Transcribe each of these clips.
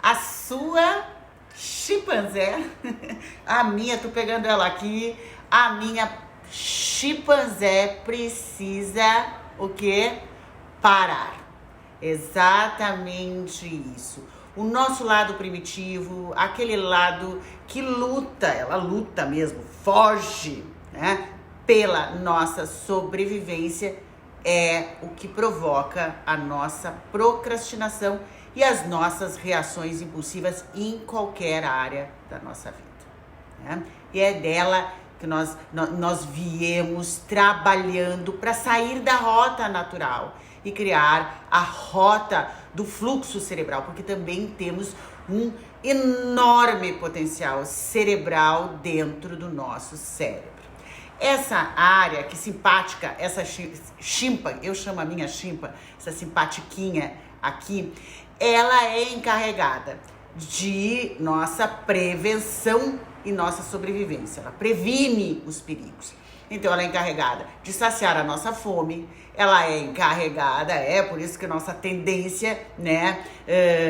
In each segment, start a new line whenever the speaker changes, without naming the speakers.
a sua chimpanzé, a minha, tô pegando ela aqui, a minha chimpanzé precisa o quê? Parar. Exatamente isso. O nosso lado primitivo, aquele lado que luta, ela luta mesmo, foge, né, pela nossa sobrevivência, é o que provoca a nossa procrastinação e as nossas reações impulsivas em qualquer área da nossa vida, né? E é dela que nós viemos trabalhando para sair da rota natural e criar a rota do fluxo cerebral, porque também temos um enorme potencial cerebral dentro do nosso cérebro. Essa área que simpática, essa chimpa, eu chamo a minha chimpa, essa simpatiquinha aqui, ela é encarregada de nossa prevenção e nossa sobrevivência. Ela previne os perigos. Então, ela é encarregada de saciar a nossa fome, ela é encarregada, por isso que a nossa tendência, né,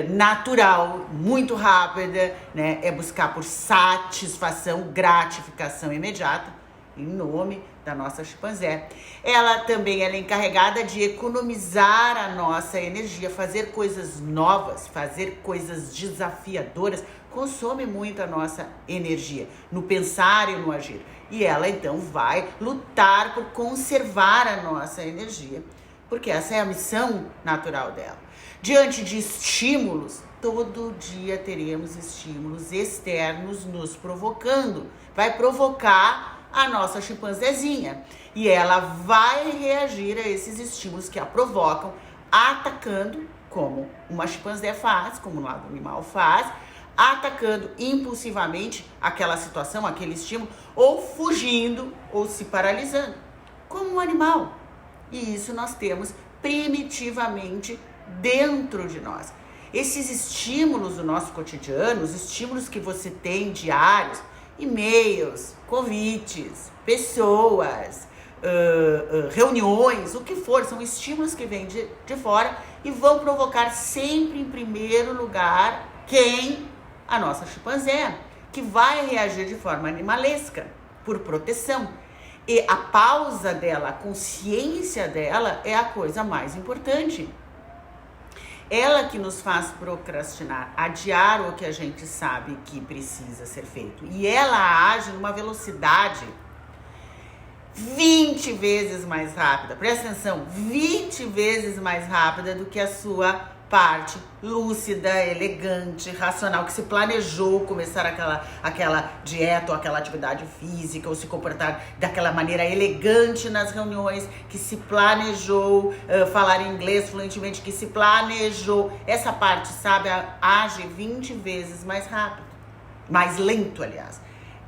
natural, muito rápida, né, é buscar por satisfação, gratificação imediata, em nome da nossa chimpanzé. Ela também é encarregada de economizar a nossa energia, fazer coisas novas, fazer coisas desafiadoras, consome muito a nossa energia no pensar e no agir. E ela então vai lutar por conservar a nossa energia, porque essa é a missão natural dela. Diante de estímulos, todo dia teremos estímulos externos nos provocando. Vai provocar a nossa chimpanzézinha e ela vai reagir a esses estímulos que a provocam, atacando, como uma chimpanzé faz, como o lado animal faz, atacando impulsivamente aquela situação, aquele estímulo, ou fugindo ou se paralisando, como um animal. E isso nós temos primitivamente dentro de nós. Esses estímulos do nosso cotidiano, os estímulos que você tem diários, e-mails, convites, pessoas, reuniões, o que for, são estímulos que vêm de fora e vão provocar sempre em primeiro lugar quem? A nossa chimpanzé, que vai reagir de forma animalesca, por proteção. E a pausa dela, a consciência dela é a coisa mais importante. Ela que nos faz procrastinar, adiar o que a gente sabe que precisa ser feito. E ela age numa velocidade 20 vezes mais rápida. Presta atenção, 20 vezes mais rápida do que a sua parte lúcida, elegante, racional, que se planejou começar aquela dieta ou aquela atividade física, ou se comportar daquela maneira elegante nas reuniões, que se planejou falar inglês fluentemente, que se planejou. Essa parte, sabe, age 20 vezes mais rápido, mais lento, aliás.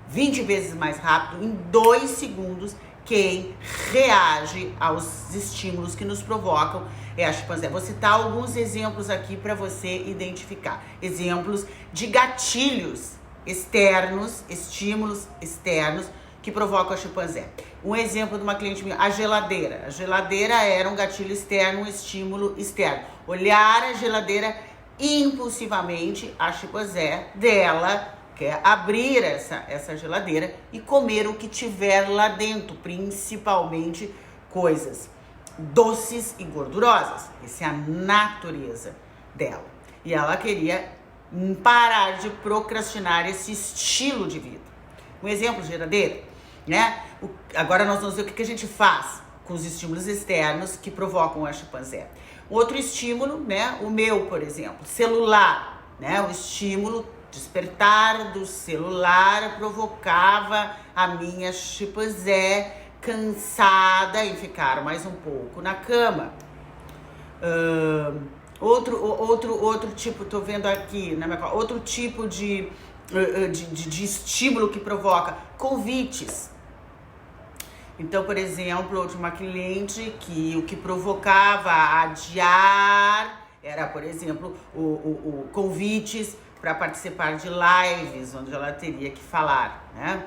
20 vezes mais rápido, em 2 segundos, quem reage aos estímulos que nos provocam é a chimpanzé. Vou citar alguns exemplos aqui para você identificar. Exemplos de gatilhos externos, estímulos externos que provocam a chimpanzé. Um exemplo de uma cliente minha, a geladeira. A geladeira era um gatilho externo, um estímulo externo. Olhar a geladeira impulsivamente, a chimpanzé dela quer abrir essa geladeira e comer o que tiver lá dentro, principalmente coisas doces e gordurosas. Essa é a natureza dela. E ela queria parar de procrastinar esse estilo de vida. Um exemplo de geladeira, né? Agora nós vamos ver o que a gente faz com os estímulos externos que provocam a chimpanzé. Outro estímulo, né? O meu, por exemplo, celular, né? O estímulo despertar do celular provocava a minha chimpanzé cansada em ficar mais um pouco na cama. Outro tipo, tô vendo aqui, né, outro tipo de estímulo que provoca convites. Então, por exemplo, de uma cliente que o que provocava adiar era, por exemplo, o convites para participar de lives, onde ela teria que falar, né?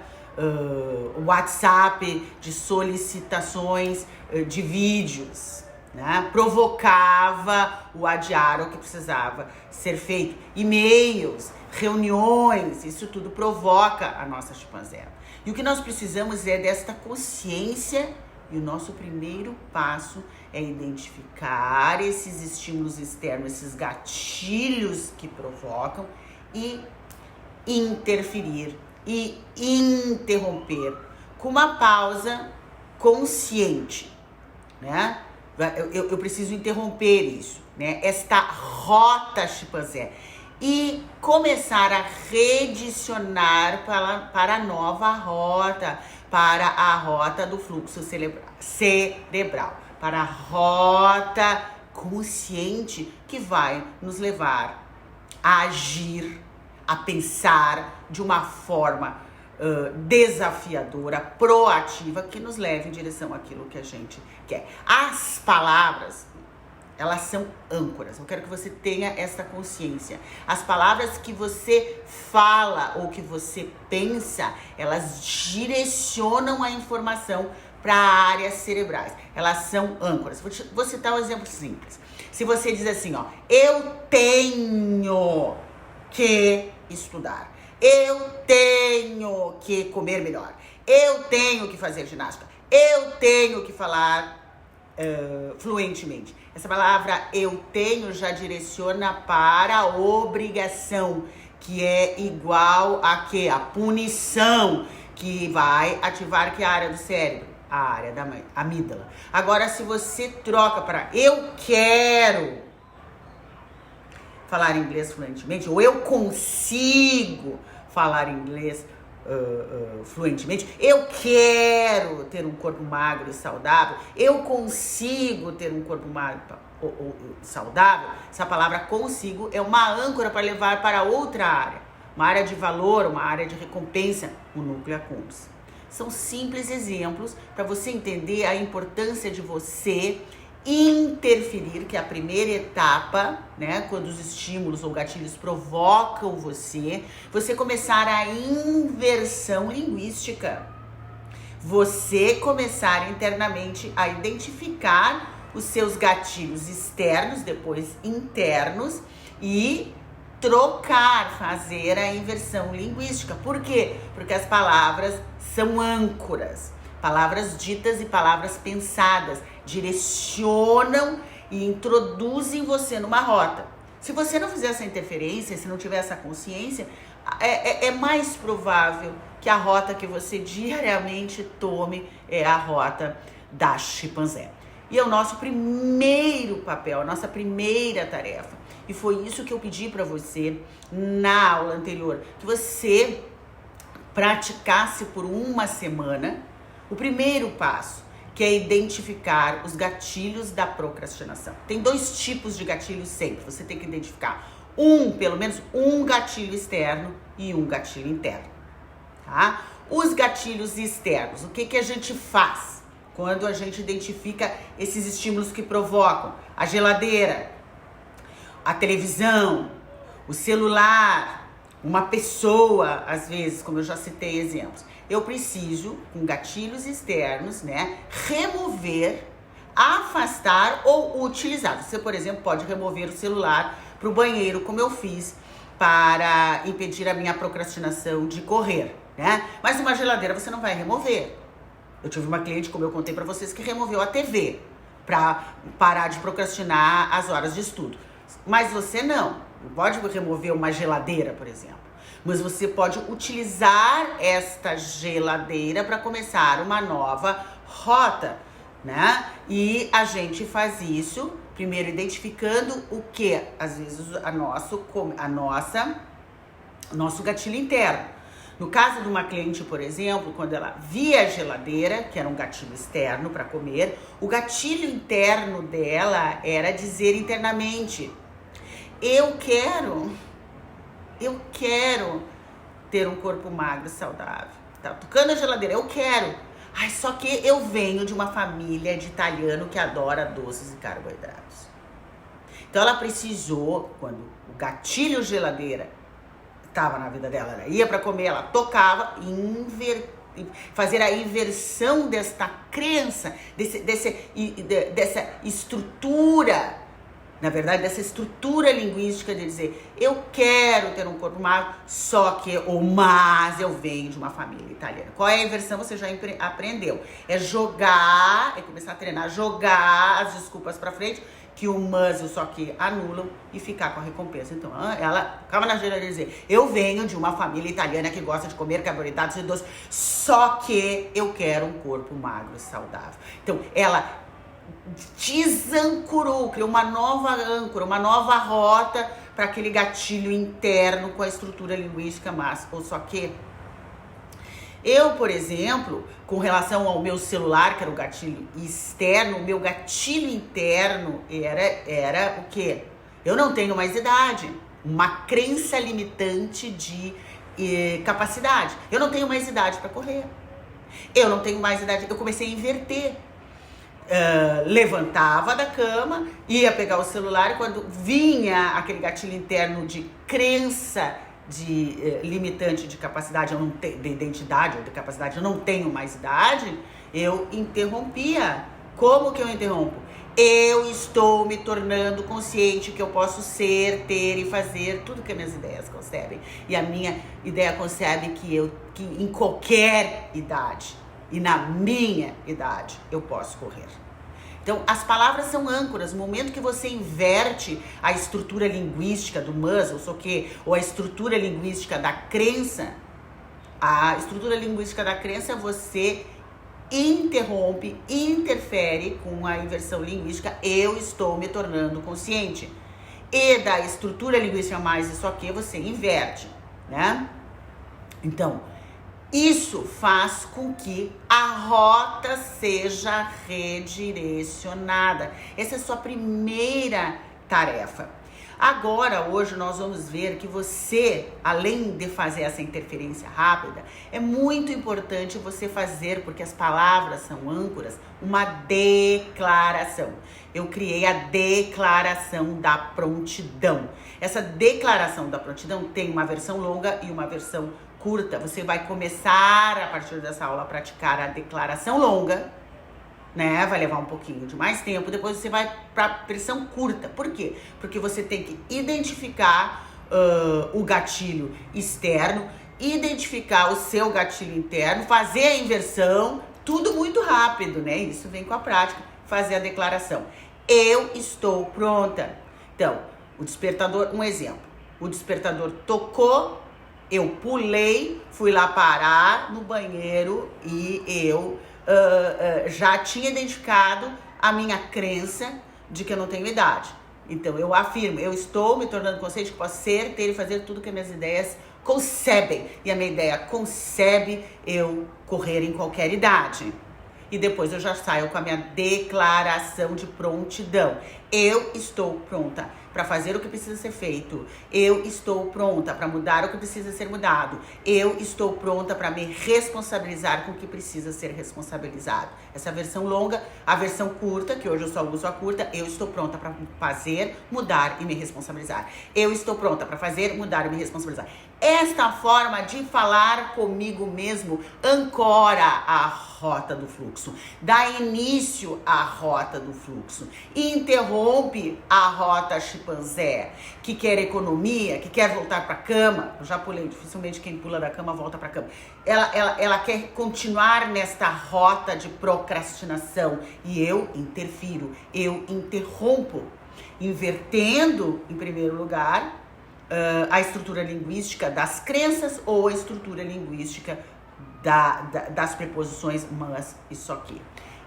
WhatsApp de solicitações de vídeos. né? Provocava o adiar o que precisava ser feito. E-mails, reuniões, isso tudo provoca a nossa chimpanzé. E o que nós precisamos é desta consciência, e o nosso primeiro passo é identificar esses estímulos externos, esses gatilhos que provocam, e interferir e interromper com uma pausa consciente, né? Eu preciso interromper isso, né? Esta rota chimpanzé e começar a redicionar para a nova rota, para a rota do fluxo cerebral, para a rota consciente que vai nos levar a agir, a pensar de uma forma desafiadora, proativa, que nos leve em direção àquilo que a gente quer. As palavras, elas são âncoras. Eu quero que você tenha essa consciência. As palavras que você fala ou que você pensa, elas direcionam a informação para áreas cerebrais. Elas são âncoras. Vou citar um exemplo simples. Se você diz assim, ó, eu tenho que estudar, eu tenho que comer melhor, eu tenho que fazer ginástica, eu tenho que falar fluentemente. Essa palavra eu tenho já direciona para a obrigação, que é igual a quê? A punição, que vai ativar que a área do cérebro? A área da amígdala. Agora, se você troca para eu quero falar inglês fluentemente, ou eu consigo falar inglês fluentemente, eu quero ter um corpo magro e saudável, eu consigo ter um corpo magro saudável, essa palavra consigo é uma âncora para levar para outra área, uma área de valor, uma área de recompensa, o núcleo accumbens. São simples exemplos para você entender a importância de você interferir, que é a primeira etapa, né? Quando os estímulos ou gatilhos provocam você começar a inversão linguística. Você começar internamente a identificar os seus gatilhos externos, depois internos, e trocar, fazer a inversão linguística. Por quê? Porque as palavras são âncoras. Palavras ditas e palavras pensadas direcionam e introduzem você numa rota. Se você não fizer essa interferência, se não tiver essa consciência, é mais provável que a rota que você diariamente tome é a rota da chimpanzé. E é o nosso primeiro papel, a nossa primeira tarefa. E foi isso que eu pedi para você na aula anterior, que você praticasse por uma semana o primeiro passo, que é identificar os gatilhos da procrastinação. Tem 2 tipos de gatilhos sempre. Você tem que identificar pelo menos um gatilho externo e um gatilho interno, tá? Os gatilhos externos, o que a gente faz quando a gente identifica esses estímulos que provocam? A geladeira, a televisão, o celular, uma pessoa, às vezes, como eu já citei exemplos. Eu preciso, com gatilhos externos, né, remover, afastar ou utilizar. Você, por exemplo, pode remover o celular para o banheiro, como eu fiz, para impedir a minha procrastinação de correr, né? Mas uma geladeira você não vai remover. Eu tive uma cliente, como eu contei para vocês, que removeu a TV para parar de procrastinar as horas de estudo. Mas você não pode remover uma geladeira, por exemplo. Mas você pode utilizar esta geladeira para começar uma nova rota, né? E a gente faz isso primeiro identificando o que? Às vezes nosso gatilho interno. No caso de uma cliente, por exemplo, quando ela via a geladeira, que era um gatilho externo para comer, o gatilho interno dela era dizer internamente: eu quero ter um corpo magro e saudável. Tá tocando a geladeira, eu quero. Ai, só que eu venho de uma família de italiano que adora doces e carboidratos. Então ela precisou, quando o gatilho geladeira estava na vida dela, ela ia para comer, ela tocava, fazer a inversão desta crença, dessa estrutura, na verdade, dessa estrutura linguística de dizer, eu quero ter um corpo magro, mas eu venho de uma família italiana. Qual é a inversão? Você já aprendeu. É começar a treinar, jogar as desculpas pra frente, que o mas e o só que anulam e ficar com a recompensa. Então, ela calma na gíria de dizer, eu venho de uma família italiana que gosta de comer carboidratos e doces, só que eu quero um corpo magro e saudável. Então, ela desancorou, criou uma nova âncora, uma nova rota para aquele gatilho interno com a estrutura linguística, mas ou só que eu, por exemplo, com relação ao meu celular, que era o gatilho externo, o meu gatilho interno era o quê? Eu não tenho mais idade, uma crença limitante de capacidade. Eu não tenho mais idade para correr. Eu não tenho mais idade. Eu comecei a inverter. Levantava da cama, ia pegar o celular e quando vinha aquele gatilho interno de crença limitante de capacidade, de identidade ou de capacidade, eu não tenho mais idade, eu interrompia. Como que eu interrompo? Eu estou me tornando consciente que eu posso ser, ter e fazer tudo que as minhas ideias concebem. E a minha ideia concebe que em qualquer idade e na minha idade eu posso correr. Então, as palavras são âncoras. No momento que você inverte a estrutura linguística do mas, ou a estrutura linguística da crença, você interrompe, interfere com a inversão linguística, eu estou me tornando consciente. E da estrutura linguística mais isso aqui, você inverte, né? Então, isso faz com que a rota seja redirecionada. Essa é a sua primeira tarefa. Agora, hoje, nós vamos ver que você, além de fazer essa interferência rápida, é muito importante você fazer, porque as palavras são âncoras, uma declaração. Eu criei a declaração da prontidão. Essa declaração da prontidão tem uma versão longa e uma versão curta. Você vai começar, a partir dessa aula, a praticar a declaração longa, né? Vai levar um pouquinho de mais tempo. Depois você vai para a versão curta. Por quê? Porque você tem que identificar o gatilho externo, identificar o seu gatilho interno, fazer a inversão, tudo muito rápido, né? Isso vem com a prática. Fazer a declaração. Eu estou pronta. Então, o despertador, um exemplo. O despertador tocou, eu pulei, fui lá parar no banheiro e eu já tinha identificado a minha crença de que eu não tenho idade. Então, eu afirmo, eu estou me tornando consciente que posso ser, ter e fazer tudo que as minhas ideias concebem. E a minha ideia concebe eu correr em qualquer idade. E depois eu já saio com a minha declaração de prontidão. Eu estou pronta para fazer o que precisa ser feito. Eu estou pronta para mudar o que precisa ser mudado. Eu estou pronta para me responsabilizar com o que precisa ser responsabilizado. Essa versão longa, a versão curta, que hoje eu só uso a curta, eu estou pronta para fazer, mudar e me responsabilizar. Eu estou pronta para fazer, mudar e me responsabilizar. Esta forma de falar comigo mesmo ancora a rota do fluxo, dá início à rota do fluxo, interrompe a rota chimpanzé, que quer economia, que quer voltar para a cama. Eu já pulei, dificilmente quem pula da cama volta para a cama. Ela quer continuar nesta rota de procrastinação e eu interfiro, eu interrompo, invertendo, em primeiro lugar, a estrutura linguística das crenças ou a estrutura linguística das preposições mas e só que.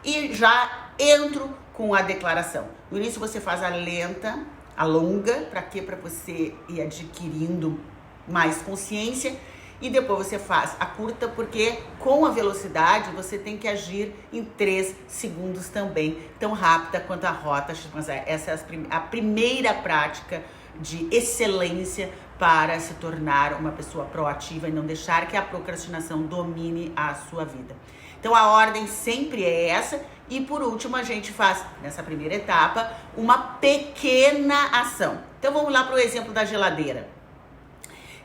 E já entro com a declaração. No início você faz a lenta, a longa, para quê? Para você ir adquirindo mais consciência. E depois você faz a curta, porque com a velocidade você tem que agir em 3 segundos também, tão rápida quanto a rota. Essa é a primeira prática de excelência para se tornar uma pessoa proativa e não deixar que a procrastinação domine a sua vida. Então a ordem sempre é essa e por último a gente faz, nessa primeira etapa, uma pequena ação. Então vamos lá para o exemplo da geladeira.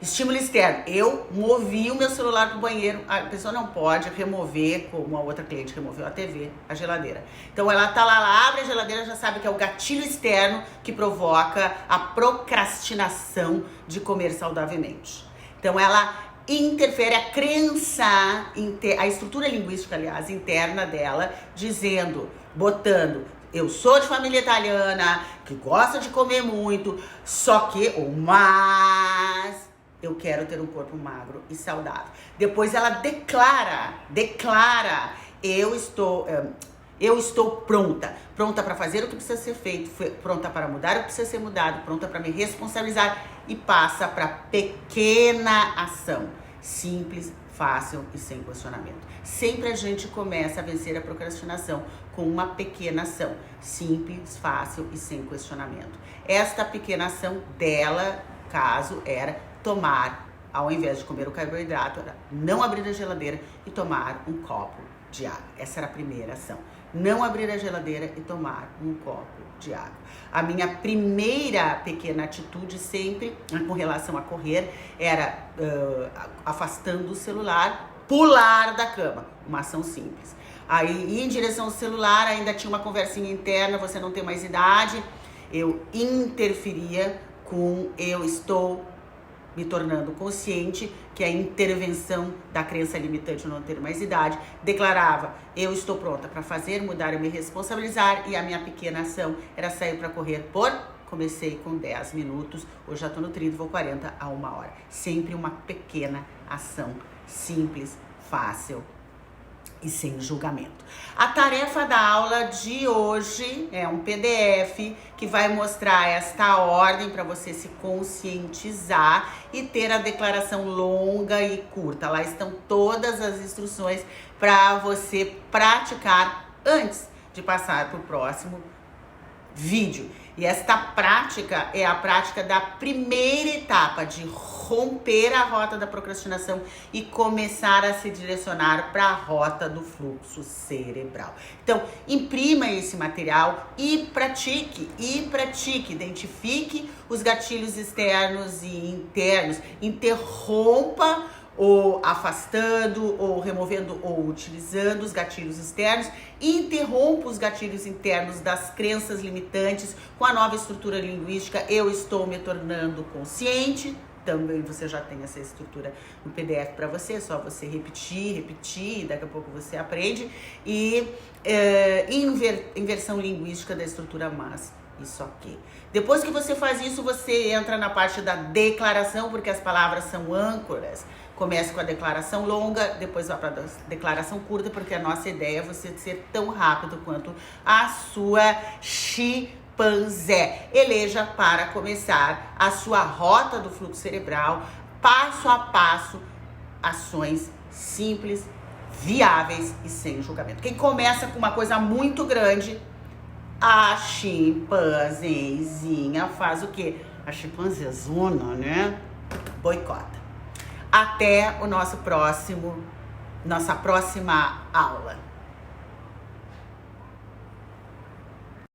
Estímulo externo. Eu movi o meu celular pro banheiro. A pessoa não pode remover, como a outra cliente removeu a TV, a geladeira. Então ela tá lá, ela abre a geladeira, já sabe que é o gatilho externo que provoca a procrastinação de comer saudavelmente. Então ela interfere a crença, a estrutura linguística, aliás, interna dela, dizendo, botando: eu sou de família italiana, que gosta de comer muito, só que, mas eu quero ter um corpo magro e saudável. Depois ela declara, eu estou pronta para fazer o que precisa ser feito, pronta para mudar o que precisa ser mudado, pronta para me responsabilizar, e passa para pequena ação, simples, fácil e sem questionamento. Sempre a gente começa a vencer a procrastinação com uma pequena ação, simples, fácil e sem questionamento. Esta pequena ação dela, caso, era tomar, ao invés de comer o carboidrato, era não abrir a geladeira e tomar um copo de água. Essa era a primeira ação. Não abrir a geladeira e tomar um copo de água. A minha primeira pequena atitude sempre, com relação a correr, era afastando o celular, pular da cama. Uma ação simples. Aí, ir em direção ao celular, ainda tinha uma conversinha interna, você não tem mais idade. Eu interferia com eu estou me tornando consciente, que é a intervenção da crença limitante de não ter mais idade. Declarava, eu estou pronta para fazer, mudar e me responsabilizar, e a minha pequena ação era sair para correr comecei com 10 minutos, hoje já estou no 30, vou 40 a 1 hora. Sempre uma pequena ação, simples, fácil e sem julgamento. A tarefa da aula de hoje é um PDF que vai mostrar esta ordem para você se conscientizar e ter a declaração longa e curta. Lá estão todas as instruções para você praticar antes de passar para o próximo vídeo. E esta prática é a prática da primeira etapa de romper a rota da procrastinação e começar a se direcionar para a rota do fluxo cerebral. Então, imprima esse material e pratique, identifique os gatilhos externos e internos, interrompa ou afastando, ou removendo, ou utilizando os gatilhos externos, e interrompa os gatilhos internos das crenças limitantes com a nova estrutura linguística. Eu estou me tornando consciente. Também você já tem essa estrutura no PDF para você, é só você repetir, e daqui a pouco você aprende. E inversão linguística da estrutura mas. Isso aqui. Depois que você faz isso, você entra na parte da declaração, porque as palavras são âncoras. Começa com a declaração longa, depois vai para a declaração curta, porque a nossa ideia é você ser tão rápido quanto a sua chimpanzé. Eleja para começar a sua rota do fluxo cerebral, passo a passo, ações simples, viáveis e sem julgamento. Quem começa com uma coisa muito grande, a chimpanzezinha faz o quê? A chimpanzezona, né? Boicota. Até o nossa próxima aula.